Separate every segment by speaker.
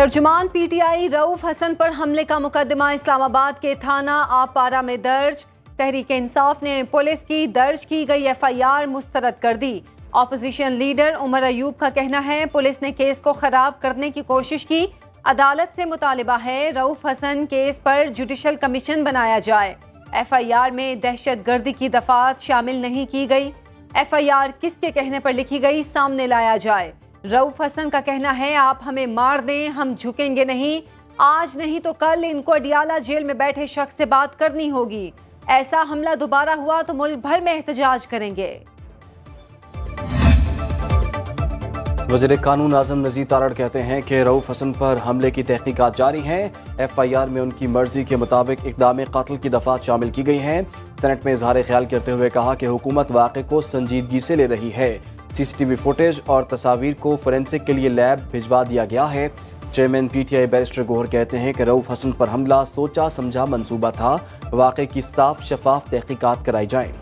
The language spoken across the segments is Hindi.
Speaker 1: तर्जुमान पीटीआई रऊफ हसन पर हमले का मुकदमा इस्लामाबाद के थाना आपारा में दर्ज। तहरीक इंसाफ ने पुलिस की दर्ज की गई एफआईआर मुस्तरद कर दी। ऑपोजिशन लीडर उमर अयूब का कहना है पुलिस ने केस को खराब करने की कोशिश की। अदालत से मुतालिबा है रऊफ हसन केस पर जुडिशल कमीशन बनाया जाए। एफआईआर में दहशतगर्दी की दफात शामिल नहीं की गई। एफआईआर किसके कहने पर लिखी गई सामने लाया जाए। रऊफ हसन का कहना है आप हमें मार दें हम झुकेंगे नहीं, आज नहीं तो कल इनको अडियाला जेल में बैठे शख्स से बात करनी होगी। ऐसा हमला दोबारा हुआ तो मुल्क भर में एहतजाज करेंगे।
Speaker 2: वज़ीर कानून आज़म नज़ीर तारड़ कहते हैं कि रऊफ हसन पर हमले की तहकीकात जारी हैं। एफआईआर में उनकी मर्जी के मुताबिक इक़दाम क़त्ल की दफ़ात शामिल की गई हैं। सेनेट में इज़हार ख्याल करते हुए कहा कि हुकूमत वाक़े को संजीदगी से ले रही है। सीसीटीवी फुटेज और तस्वीर को फोरेंसिक के लिए लैब भिजवा दिया गया है। चेयरमैन पीटीआई बैरिस्टर गोहर कहते हैं कि रऊफ हसन पर हमला सोचा समझा मंसूबा था। वाक़े की साफ शफाफ तहकीकात कराई जाए।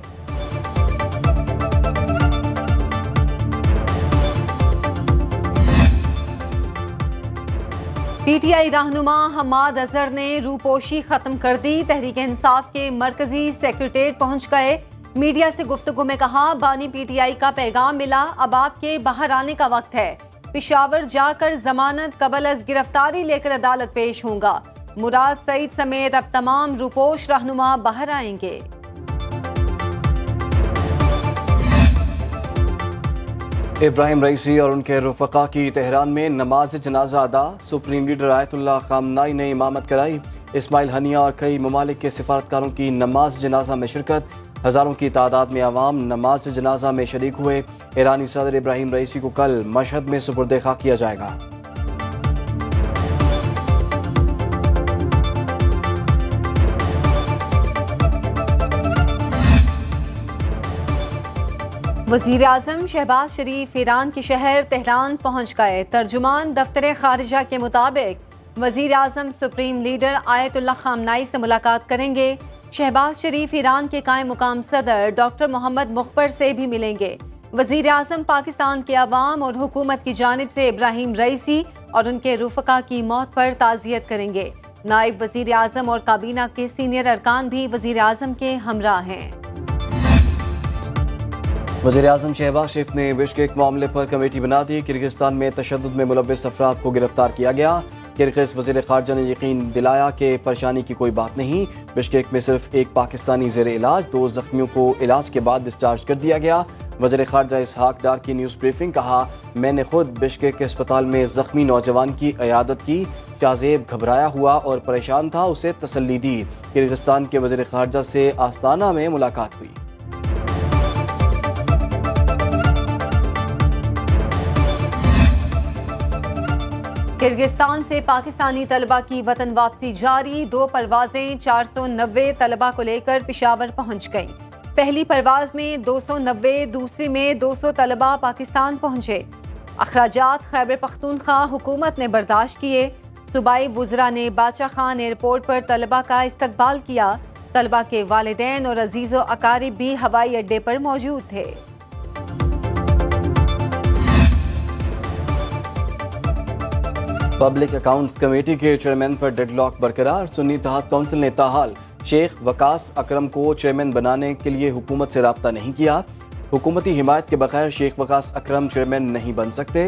Speaker 1: पीटीआई रहनुमा हमाद अजहर ने रूपोशी खत्म कर दी। तहरीक इंसाफ के मरकजी सेक्रेटेरिएट पहुंच गए। मीडिया से गुफ्तगू में कहा बानी पीटीआई का पैगाम मिला, अब आपके बाहर आने का वक्त है। पेशावर जाकर जमानत कबल अज गिरफ्तारी लेकर अदालत पेश होगा। मुराद सईद समेत अब तमाम रूपोश रहनुमा बाहर आएंगे।
Speaker 2: इब्राहिम रईसी और उनके रुफ़क़ा की तेहरान में नमाज जनाजा अदा। सुप्रीम लीडर आयतुल्लाह ख़ामनाई ने इमामत कराई। इस्माइल हनिया और कई ममालिक के सिफारतकारों की नमाज जनाजा में शिरकत। हज़ारों की तादाद में आवाम नमाज जनाजा में शरीक हुए। ईरानी सदर इब्राहिम रईसी को कल मशहद में सुपुर्द खाक किया जाएगा।
Speaker 1: वज़ीर आज़म शहबाज शरीफ ईरान के शहर तेहरान पहुंच गए। तर्जुमान दफ्तर खारिजा के मुताबिक वज़ीर आज़म सुप्रीम लीडर आयतुल्लाह ख़ामनाई से मुलाकात करेंगे। शहबाज शरीफ ईरान के कायम मुकाम सदर डॉक्टर मोहम्मद मुख्बर से भी मिलेंगे। वज़ीर आज़म पाकिस्तान के अवाम और हुकूमत की जानिब से इब्राहिम रईसी और उनके रुफ़क़ा की मौत पर ताज़ियत करेंगे। नायब वज़ीर आज़म और काबीना के सीनियर अरकान भी वज़ीर आज़म के हमरा हैं।
Speaker 2: वज़ीर आज़म शहबाज शरीफ ने बिश्केक मामले पर कमेटी बना दी। किर्गिस्तान में तशद्दुद में मुलव्वस अफराद को गिरफ्तार किया गया। किर्गिज़ वज़ीर ख़ारजा ने यकीन दिलाया कि परेशानी की कोई बात नहीं। बिश्केक में सिर्फ एक पाकिस्तानी ज़ेरे इलाज, 2 ज़ख्मियों को इलाज के बाद डिस्चार्ज कर दिया गया। वज़ीर ख़ारजा इसहाक डार की न्यूज़ ब्रीफिंग कहा मैंने खुद बिश्केक के अस्पताल में ज़ख्मी नौजवान की इयादत की। शाज़ेब घबराया हुआ और परेशान था, उसे तसल्ली दी। किर्गिस्तान के वज़ीर ख़ारजा से आस्ताना में मुलाकात हुई।
Speaker 1: किर्गिस्तान से पाकिस्तानी तलबा की वतन वापसी जारी। 2 परवाजें 490 तलबा को लेकर पेशावर पहुंच गईं। पहली परवाज में 290, दूसरी में 200 तलबा पाकिस्तान पहुंचे। अखराजात खैबर पख्तूनख्वा हुकूमत ने बर्दाश्त किए। सूबाई वुज़रा ने बादशाह खान एयरपोर्ट पर तलबा का इस्तकबाल किया। तलबा के वालिदैन और अजीज़ो अकारिब भी हवाई अड्डे पर मौजूद थे।
Speaker 2: पब्लिक अकाउंट्स कमेटी के चेयरमैन पर डेडलॉक बरकरार। सुन्नी इत्तेहाद काउंसिल ने ताहाल शेख वकास अकरम को चेयरमैन बनाने के लिए हुकूमत से राब्ता नहीं किया। हुकूमती हिमायत के बगैर शेख वकास अकरम चेयरमैन नहीं बन सकते।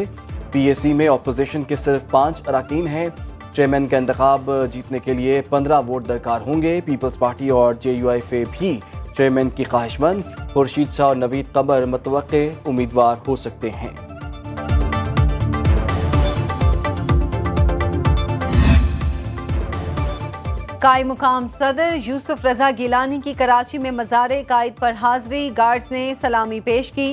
Speaker 2: पीएसी में अपोजिशन के सिर्फ 5 अरकान हैं। चेयरमैन का इंतखाब जीतने के लिए 15 वोट दरकार होंगे। पीपल्स पार्टी और JUIF भी चेयरमैन की ख्वाहिशमंद। खुर्शीद शाह और नवीद कबर मुतवक्के उम्मीदवार हो सकते हैं।
Speaker 1: कायम मुकाम सदर यूसुफ रजा गिलानी की कराची में मज़ार कायद पर हाजिरी। गार्ड्स ने सलामी पेश की।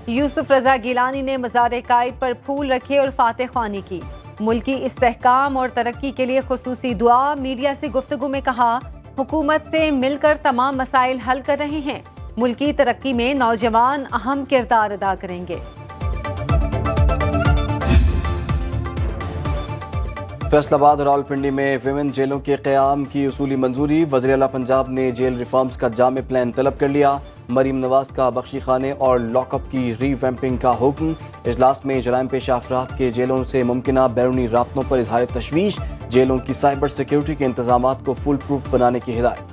Speaker 1: यूसुफ रजा गिलानी ने मज़ार कायद पर फूल रखे और फातह ख्वानी की। मुल्की इस्तेहकाम और तरक्की के लिए खुसूसी दुआ। मीडिया से गुफ्तगू में कहा हुकूमत से मिलकर तमाम मसाइल हल कर रहे हैं। मुल्की तरक्की में नौजवान अहम किरदार अदा करेंगे।
Speaker 2: फैसलाबाद और रावलपिंडी में विमेन जेलों के क़याम की उसूली मंजूरी। वज़ीर आला पंजाब ने जेल रिफॉर्म्स का जामे प्लान तलब कर लिया। मरीम नवाज का बख्शी खाने और लॉकअप की रीवैम्पिंग का हुक्म। इजलास में जराइम पेशा अफराद के जेलों से मुमकिन बैरूनी राब्तों पर इजहार तशवीश। जेलों की साइबर सिक्योरिटी के इंतजाम को फुल प्रूफ बनाने की हिदायत।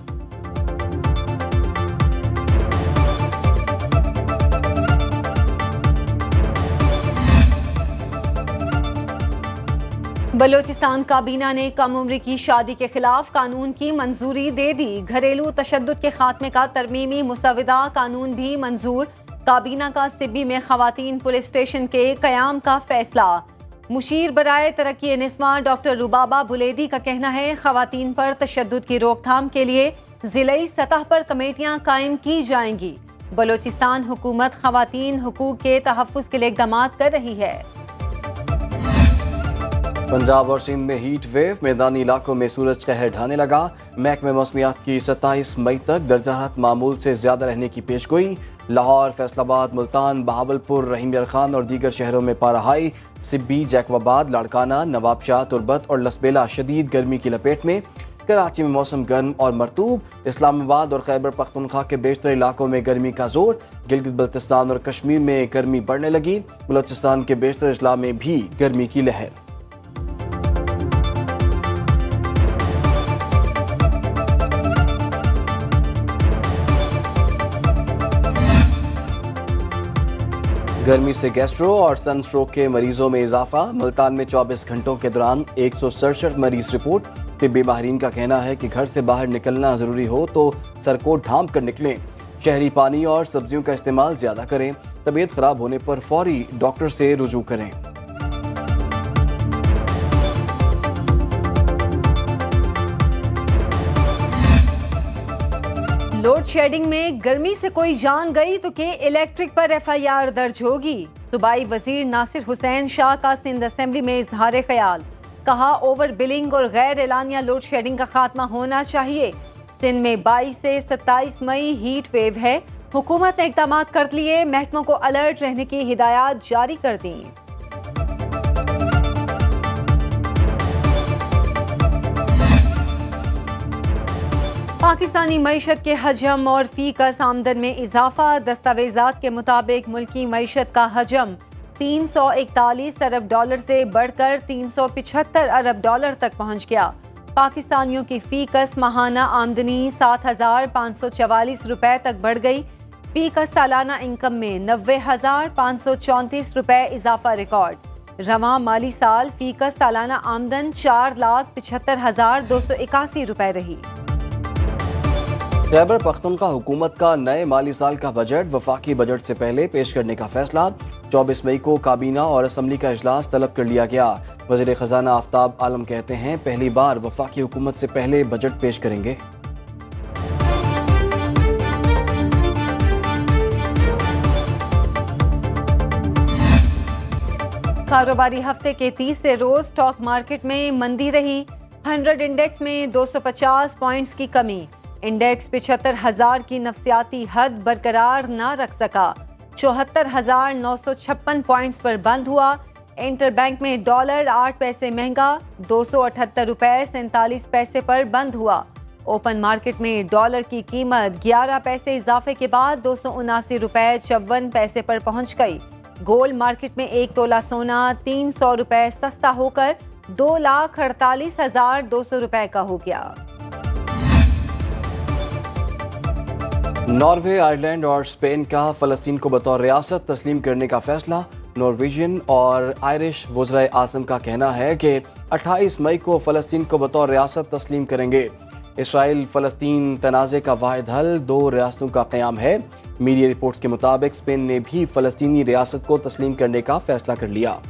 Speaker 1: बलोचिस्तान काबीना ने कम उम्र की शादी के खिलाफ कानून की मंजूरी दे दी। घरेलू तशद्दुद के खात्मे का तरमीमी मुसविदा कानून भी मंजूर। काबीना का सिब्बी में खवातीन पुलिस स्टेशन के कयाम का फैसला। मुशीर बराए तरक्की निस्वा डॉक्टर रुबाबा बुलेदी का कहना है खवातीन पर तशद्दुद की रोकथाम के लिए जिले सतह पर कमेटियां कायम की जाएंगी। बलोचिस्तान हुकूमत खवातीन हुकूक के तहफ़्फ़ुज़ के लिए इक़दाम कर रही है।
Speaker 2: पंजाब और सिंध में हीट वेव, मैदानी इलाकों में सूरज कहर ढाने लगा। महकमे मौसमियात की 27 मई तक दर्जा हरारत मामूल से ज्यादा रहने की पेशगोई। लाहौर, फैसलाबाद, मुल्तान, बहावलपुर, रहीम यार खान और दीगर शहरों में पारा हाई। सिब्बी, जैकबाबाद, लाड़काना, नवाबशाह, तुरबत और लसबेला शदीद गर्मी की लपेट में। कराची में मौसम गर्म और मरतूब। इस्लामाबाद और खैबर पख्तूनख्वा के बेशतर इलाकों में गर्मी का जोर। गिलगित बल्तिस्तान और कश्मीर में गर्मी बढ़ने लगी। बलोचिस्तान के बेशतर अजला में भी गर्मी की लहर। गर्मी से गैस्ट्रो और सनस्ट्रोक के मरीजों में इजाफा। मुल्तान में 24 घंटों के दौरान 167 मरीज रिपोर्ट। तिब्बी माहिरीन का कहना है कि घर से बाहर निकलना जरूरी हो तो सरकोट ढांप कर निकलें। शहरी पानी और सब्जियों का इस्तेमाल ज्यादा करें। तबीयत खराब होने पर फौरी डॉक्टर से रुजू करें।
Speaker 1: लोड शेडिंग में गर्मी से कोई जान गई तो के इलेक्ट्रिक पर FIR दर्ज होगी। सूबाई वजीर नासिर हुसैन शाह का सिंध असेंबली में इजहार ख्याल। कहा ओवर बिलिंग और गैर एलानिया लोड शेडिंग का खात्मा होना चाहिए। सिंध में 22 से 27 मई हीट वेव है। हुकूमत ने इक़दाम कर लिए। महकमों को अलर्ट रहने की हिदायत जारी कर दी। पाकिस्तानी मईशत के हजम और फीकस आमदन में इजाफा। दस्तावेजात के मुताबिक मुल्की मईशत का हजम 341 अरब डॉलर से बढ़कर 375 अरब डॉलर तक पहुंच गया। पाकिस्तानियों की फीकस माहाना आमदनी 7,544 रुपए तक बढ़ गई। फीकस सालाना इनकम में 90,534 रुपए इजाफा रिकॉर्ड। रवां माली साल फीकस सालाना आमदन 4,75,281 रुपए रही।
Speaker 2: खैबर पख्तूनख्वा हुकूमत का नए माली साल का बजट वफाकी बजट से पहले पेश करने का फैसला। 24 मई को काबीना और असम्बली का इजलास तलब कर लिया गया। वज़ीर खजाना आफ्ताब आलम कहते हैं पहली बार वफाकी हुकूमत से पहले बजट पेश करेंगे।
Speaker 1: कारोबारी हफ्ते के तीसरे रोज स्टॉक मार्केट में मंदी रही। 100 इंडेक्स में 250 पॉइंट्स की कमी। इंडेक्स 75,000 की नफसियाती हद बरकरार न रख सका। 74,956 पॉइंट्स पर बंद हुआ। इंटरबैंक में डॉलर 8 पैसे महंगा 278 रुपए 47 पैसे पर बंद हुआ। ओपन मार्केट में डॉलर की कीमत 11 पैसे इजाफे के बाद 279 रुपए 54 पैसे पर पहुंच गई। गोल्ड मार्केट में 1 तोला सोना 300 रुपए सस्ता होकर 2,48,200 रुपए का हो गया।
Speaker 2: नॉर्वे, आयरलैंड और स्पेन का फ़लस्तीन को बतौर रियासत तस्लीम करने का फैसला। नॉर्वेजियन और आयरिश वज़राए आज़म का कहना है कि 28 मई को फ़लस्तीन को बतौर रियासत तस्लीम करेंगे। इसराइल फ़लस्तीन तनाज़े का वाहिद हल 2 रियासतों का क़याम है। मीडिया रिपोर्ट्स के मुताबिक स्पेन ने भी फ़लस्तीनी रियासत को तस्लीम करने का फैसला कर लिया।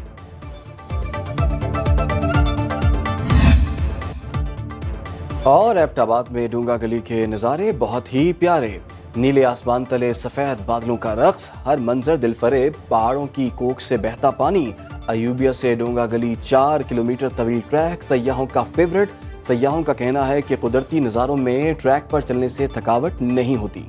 Speaker 2: और एबटाबाद में डूंगा गली के नज़ारे बहुत ही प्यारे। नीले आसमान तले सफ़ेद बादलों का रक्स, हर मंजर दिलफरेब। पहाड़ों की कोख से बहता पानी। अयूबिया से डूंगा गली 4 किलोमीटर तवील ट्रैक सयाहों का फेवरेट। सयाहों का कहना है कि कुदरती नज़ारों में ट्रैक पर चलने से थकावट नहीं होती।